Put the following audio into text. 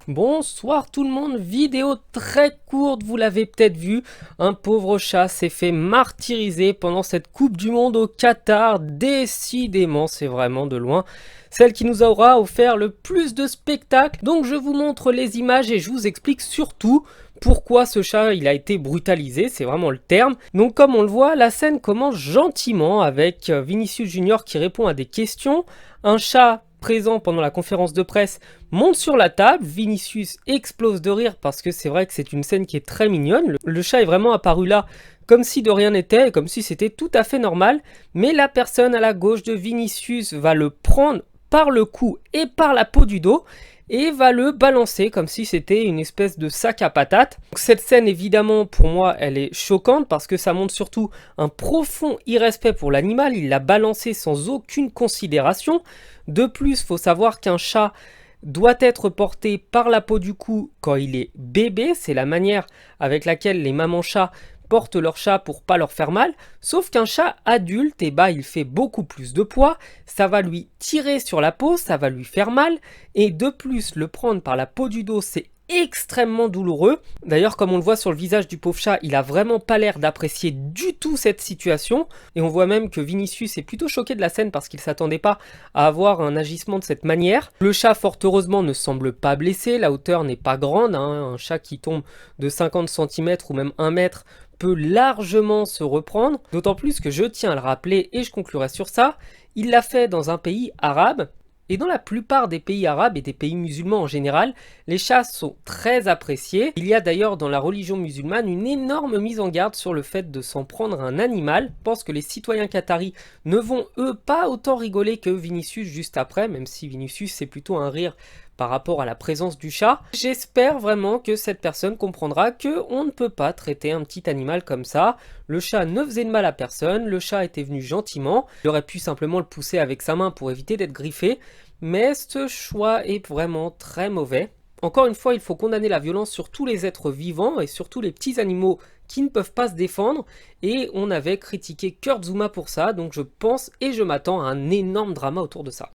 Bonsoir tout le monde, vidéo très courte, vous l'avez peut-être vu, un pauvre chat s'est fait martyriser pendant cette Coupe du Monde au Qatar. Décidément, c'est vraiment de loin celle qui nous aura offert le plus de spectacles. Donc je vous montre les images et je vous explique surtout pourquoi ce chat il a été brutalisé, c'est vraiment le terme. Donc comme on le voit, la scène commence gentiment avec Vinicius Junior qui répond à des questions. Un chat présent pendant la conférence de presse monte sur la table, Vinicius explose de rire parce que c'est vrai que c'est une scène qui est très mignonne. Le chat est vraiment apparu là comme si de rien n'était, comme si c'était tout à fait normal, mais la personne à la gauche de Vinicius va le prendre par le cou et par la peau du dos et va le balancer comme si c'était une espèce de sac à patates. Donc cette scène évidemment pour moi elle est choquante parce que ça montre surtout un profond irrespect pour l'animal, il l'a balancé sans aucune considération. De plus, il faut savoir qu'un chat doit être porté par la peau du cou quand il est bébé, c'est la manière avec laquelle les mamans chats portent leur chat pour pas leur faire mal, sauf qu'un chat adulte, il fait beaucoup plus de poids, ça va lui tirer sur la peau, ça va lui faire mal, et de plus, le prendre par la peau du dos, c'est extrêmement douloureux. D'ailleurs, comme on le voit sur le visage du pauvre chat, il a vraiment pas l'air d'apprécier du tout cette situation, et on voit même que Vinicius est plutôt choqué de la scène parce qu'il s'attendait pas à avoir un agissement de cette manière. Le chat, fort heureusement, ne semble pas blessé, la hauteur n'est pas grande, un chat qui tombe de 50 cm ou même 1 mètre peut largement se reprendre, d'autant plus que je tiens à le rappeler et je conclurai sur ça, il l'a fait dans un pays arabe, et dans la plupart des pays arabes et des pays musulmans en général, les chats sont très appréciés. Il y a d'ailleurs dans la religion musulmane une énorme mise en garde sur le fait de s'en prendre à un animal. Je pense que les citoyens qataris ne vont eux pas autant rigoler que Vinicius juste après, même si Vinicius c'est plutôt un rire par rapport à la présence du chat. J'espère vraiment que cette personne comprendra que on ne peut pas traiter un petit animal comme ça. Le chat ne faisait de mal à personne, le chat était venu gentiment, il aurait pu simplement le pousser avec sa main pour éviter d'être griffé, mais ce choix est vraiment très mauvais. Encore une fois, il faut condamner la violence sur tous les êtres vivants et surtout les petits animaux qui ne peuvent pas se défendre, et on avait critiqué Kurt Zouma pour ça, donc je pense et je m'attends à un énorme drama autour de ça.